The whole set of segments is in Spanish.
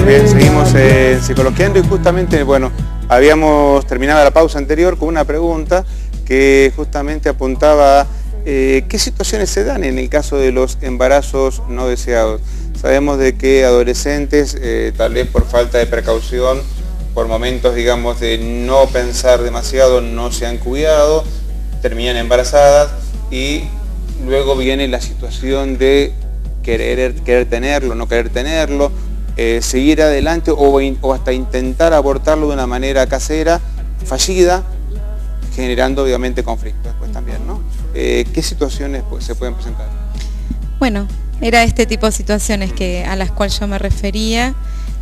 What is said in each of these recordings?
Bien, seguimos psicologiando y justamente, bueno, habíamos terminado la pausa anterior con una pregunta que justamente apuntaba a qué situaciones se dan en el caso de los embarazos no deseados. Sabemos de que adolescentes, tal vez por falta de precaución, por momentos, digamos, de no pensar demasiado, no se han cuidado, terminan embarazadas y luego viene la situación de querer tenerlo, no querer tenerlo, seguir adelante o hasta intentar abortarlo de una manera casera, fallida, generando obviamente conflictos después también, ¿no? ¿Qué situaciones se pueden presentar? Bueno, era este tipo de situaciones a las cuales yo me refería,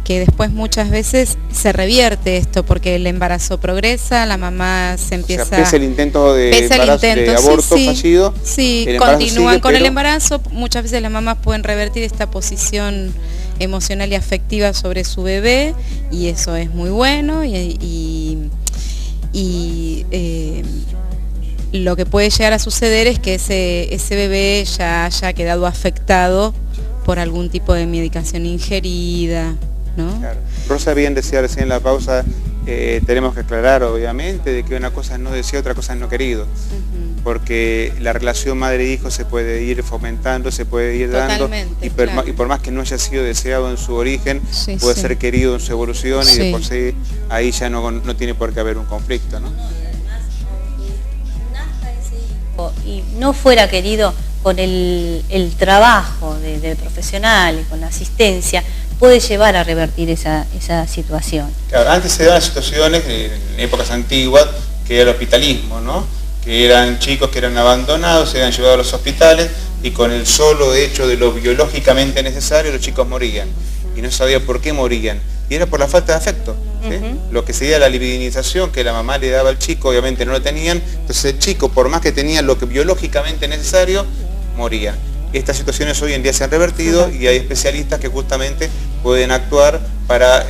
que después muchas veces se revierte esto porque el embarazo progresa, la mamá se empieza... O sea, pese el intento de aborto fallido. Sí, continúan con el embarazo, muchas veces las mamás pueden revertir esta posición emocional y afectiva sobre su bebé y eso es muy bueno lo que puede llegar a suceder es que ese bebé ya haya quedado afectado por algún tipo de medicación ingerida, ¿no? Claro. Rosa bien decía recién en la pausa, tenemos que aclarar obviamente de que una cosa es no deseado, otra cosa es no querido, porque la relación madre-hijo se puede ir fomentando, se puede ir dando y por más que no haya sido deseado en su origen, puede ser querido en su evolución y de por sí ahí ya no tiene por qué haber un conflicto, ¿no? Y no fuera querido con el trabajo del profesional y con la asistencia, puede llevar a revertir esa situación. Claro, antes se daban situaciones en épocas antiguas que era el hospitalismo, ¿no? Que eran chicos que eran abandonados, se eran llevados a los hospitales y con el solo hecho de lo biológicamente necesario los chicos morían y no sabía por qué morían y era por la falta de afecto. ¿Sí? Lo que sería la libidinización que la mamá le daba al chico, obviamente no lo tenían, entonces el chico, por más que tenía lo que biológicamente necesario, moría. Estas situaciones hoy en día se han revertido y hay especialistas que justamente pueden actuar para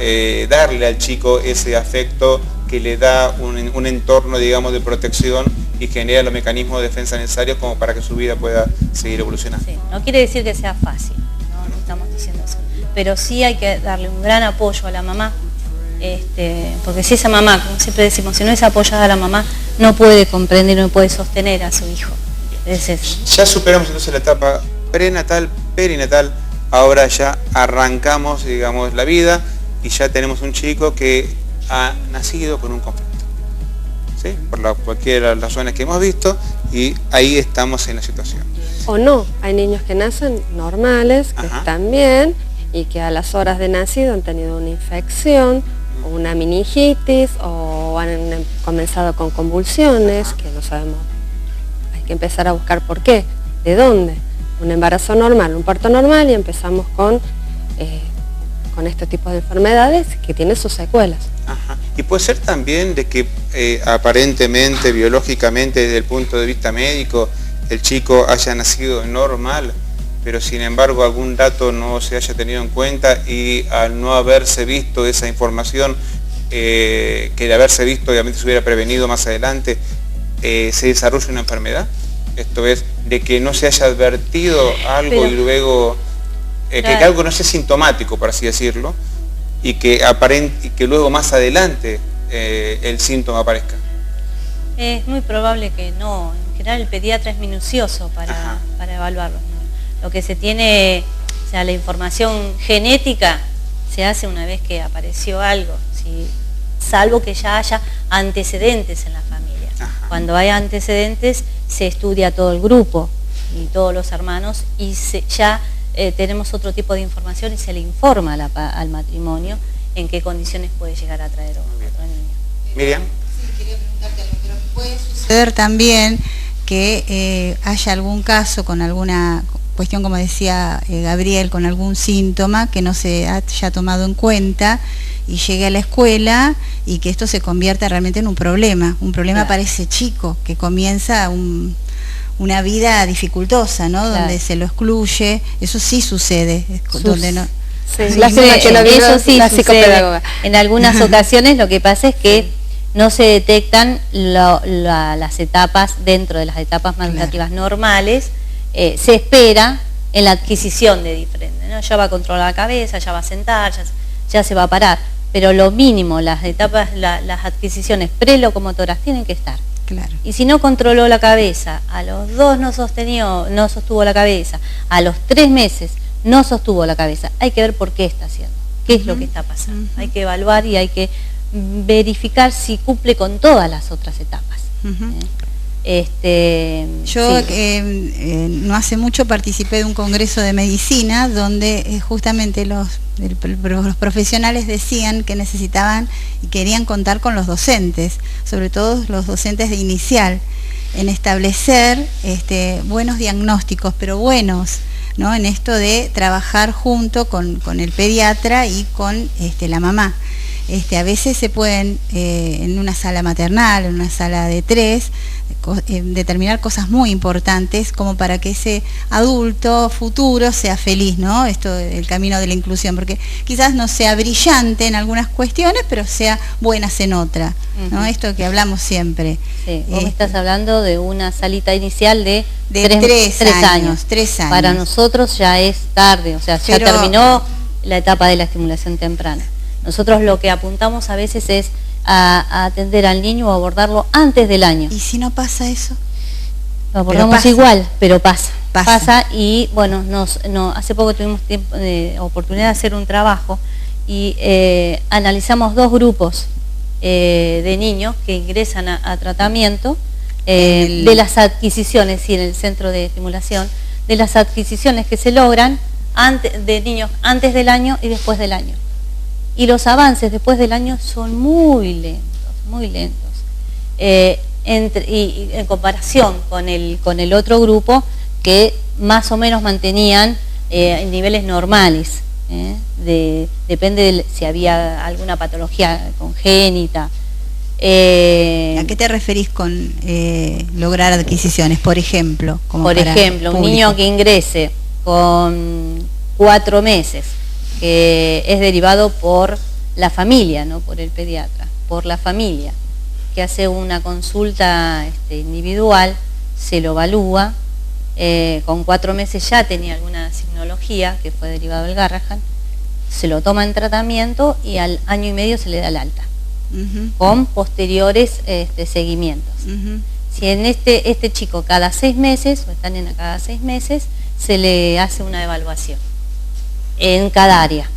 darle al chico ese afecto que le da un entorno, digamos, de protección y genera los mecanismos de defensa necesarios como para que su vida pueda seguir evolucionando. Sí, no quiere decir que sea fácil, no estamos diciendo eso, pero sí hay que darle un gran apoyo a la mamá. Porque si esa mamá, como siempre decimos, si no es apoyada a la mamá, no puede comprender, no puede sostener a su hijo. Ya superamos entonces la etapa prenatal, perinatal, ahora ya arrancamos, digamos, la vida y ya tenemos un chico que ha nacido con un conflicto, ¿sí? Por cualquiera de las razones que hemos visto y ahí estamos en la situación. O no, hay niños que nacen normales, que están bien y que a las horas de nacido han tenido una infección, o una meningitis, o han comenzado con convulsiones, que no sabemos, hay que empezar a buscar por qué, de dónde. Un embarazo normal, un parto normal y empezamos con este tipo de enfermedades que tienen sus secuelas. Y puede ser también de que aparentemente, biológicamente, desde el punto de vista médico, el chico haya nacido normal, pero sin embargo algún dato no se haya tenido en cuenta y al no haberse visto esa información, que de haberse visto obviamente se hubiera prevenido más adelante, se desarrolla una enfermedad. Esto es, de que no se haya advertido algo y luego, que algo no sea sintomático, por así decirlo, y que luego más adelante el síntoma aparezca. Es muy probable que no. En general el pediatra es minucioso para evaluarlo. Lo que se tiene, o sea, la información genética se hace una vez que apareció algo, ¿sí? Salvo que ya haya antecedentes en la familia. Cuando hay antecedentes se estudia todo el grupo y todos los hermanos y ya tenemos otro tipo de información y se le informa al matrimonio en qué condiciones puede llegar a traer otro niño. Miriam. Sí, quería preguntarte algo, pero puede suceder también que haya algún caso con alguna cuestión, como decía Gabriel, con algún síntoma que no se haya tomado en cuenta y llegue a la escuela y que esto se convierta realmente en un problema para ese chico que comienza una vida dificultosa, ¿no? Donde se lo excluye. Eso sí sucede, donde no... Sí, eso sí la psicopedagoga. En algunas ocasiones lo que pasa es que no se detectan las etapas dentro de las etapas madurativas normales. Se espera en la adquisición de diferentes, ¿no? Ya va a controlar la cabeza, ya va a sentar, ya se va a parar, pero lo mínimo, las etapas, las adquisiciones prelocomotoras tienen que estar. Claro. Y si no controló la cabeza, a los 2 no sostuvo la cabeza, a los 3 meses no sostuvo la cabeza, hay que ver por qué está haciendo, qué es lo que está pasando. Hay que evaluar y hay que verificar si cumple con todas las otras etapas. Yo sí. No hace mucho participé de un congreso de medicina donde justamente los profesionales decían que necesitaban y querían contar con los docentes, sobre todo los docentes de inicial, en establecer buenos diagnósticos, pero buenos, ¿no? En esto de trabajar junto con el pediatra y con la mamá. A veces se pueden, en una sala maternal, en una sala de 3, determinar cosas muy importantes como para que ese adulto futuro sea feliz, ¿no? Esto, el camino de la inclusión, porque quizás no sea brillante en algunas cuestiones, pero sea buenas en otra, ¿no? Esto que hablamos siempre. Sí, vos me estás hablando de una salita inicial de 3 años. Para nosotros ya es tarde, o sea, ya terminó la etapa de la estimulación temprana. Nosotros lo que apuntamos a veces es a atender al niño o abordarlo antes del año. ¿Y si no pasa eso? Lo abordamos igual, pero pasa. Y bueno, hace poco tuvimos oportunidad de hacer un trabajo y analizamos 2 grupos de niños que ingresan a tratamiento de las adquisiciones, sí, en el centro de estimulación, de las adquisiciones que se logran de niños antes del año y después del año. Y los avances después del año son muy lentos, muy lentos. Y en comparación con el otro grupo que más o menos mantenían en niveles normales. Depende de si había alguna patología congénita. ¿A qué te referís con lograr adquisiciones? Por ejemplo, un niño que ingrese con 4 meses, que es derivado por la familia, no por el pediatra, por la familia, que hace una consulta individual, se lo evalúa, con 4 meses ya tenía alguna signología, que fue derivado del Garrahan, se lo toma en tratamiento y al año y medio se le da el alta, con posteriores seguimientos. Si en este chico cada 6 meses, o esta nena cada 6 meses, se le hace una evaluación en cada área.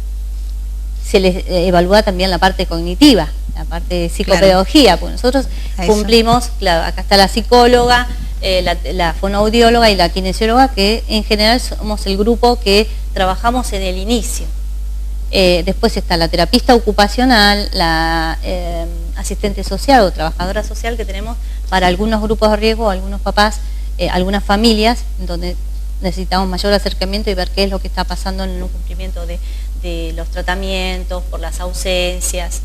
Se les evalúa también la parte cognitiva, la parte de psicopedagogía, porque nosotros cumplimos, claro, acá está la psicóloga, la fonoaudióloga y la kinesióloga, que en general somos el grupo que trabajamos en el inicio. Después está la terapista ocupacional, la asistente social o trabajadora social que tenemos para algunos grupos de riesgo, algunos papás, algunas familias, donde necesitamos mayor acercamiento y ver qué es lo que está pasando en el cumplimiento de los tratamientos, por las ausencias,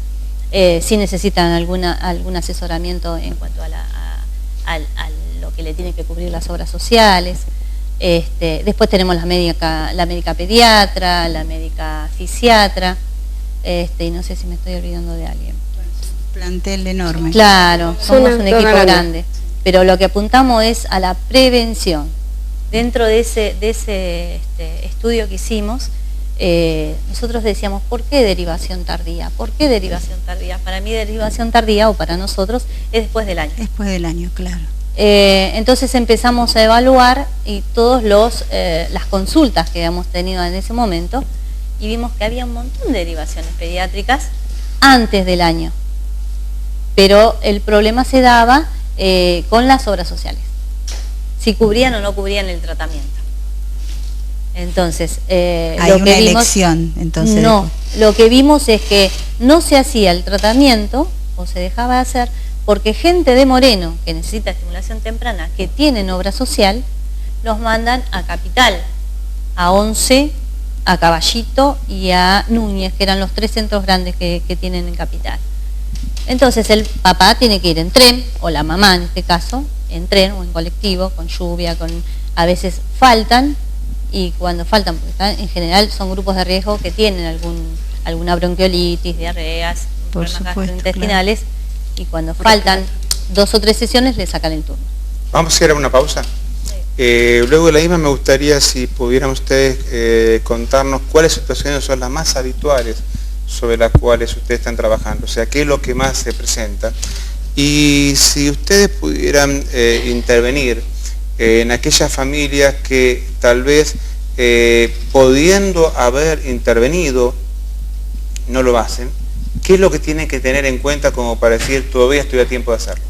si necesitan algún asesoramiento en cuanto a lo que le tienen que cubrir las obras sociales. Después tenemos la médica pediatra, la médica fisiatra, y no sé si me estoy olvidando de alguien. Plantel enorme. Claro, somos un equipo grande, pero lo que apuntamos es a la prevención. Dentro de ese estudio que hicimos, nosotros decíamos, ¿por qué derivación tardía? ¿Por qué derivación tardía? Para mí derivación tardía, o para nosotros, es después del año. Después del año, claro. Entonces empezamos a evaluar y todas las consultas que habíamos tenido en ese momento, y vimos que había un montón de derivaciones pediátricas antes del año. Pero el problema se daba con las obras sociales, si cubrían o no cubrían el tratamiento. Entonces, hay una elección, entonces. No, lo que vimos es que no se hacía el tratamiento, o se dejaba de hacer, porque gente de Moreno, que necesita estimulación temprana, que tienen obra social, los mandan a Capital, a 11, a Caballito y a Núñez, que eran los 3 centros grandes que tienen en Capital. Entonces el papá tiene que ir en tren, o la mamá en este caso, en tren o en colectivo, con lluvia, a veces faltan, y cuando faltan, porque en general son grupos de riesgo que tienen alguna bronquiolitis, diarreas, problemas gastrointestinales, claro. Y cuando faltan 2 o 3 sesiones le sacan el turno. Vamos a hacer una pausa. Sí. Luego de la misma me gustaría si pudieran ustedes contarnos cuáles situaciones son las más habituales sobre las cuales ustedes están trabajando? O sea, ¿qué es lo que más se presenta? Y si ustedes pudieran intervenir en aquellas familias que tal vez pudiendo haber intervenido no lo hacen, ¿qué es lo que tienen que tener en cuenta como para decir todavía estoy a tiempo de hacerlo?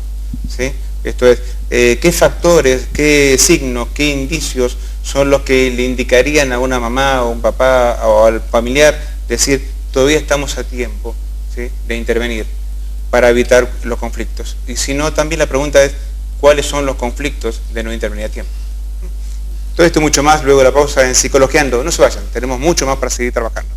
¿Sí? Esto es, ¿qué factores, qué signos, qué indicios son los que le indicarían a una mamá o un papá o al familiar decir todavía estamos a tiempo, ¿sí?, de intervenir para evitar los conflictos? Y si no, también la pregunta es ¿cuáles son los conflictos de no intervenir a tiempo? Todo esto y mucho más luego de la pausa en Psicologiando. No se vayan, tenemos mucho más para seguir trabajando.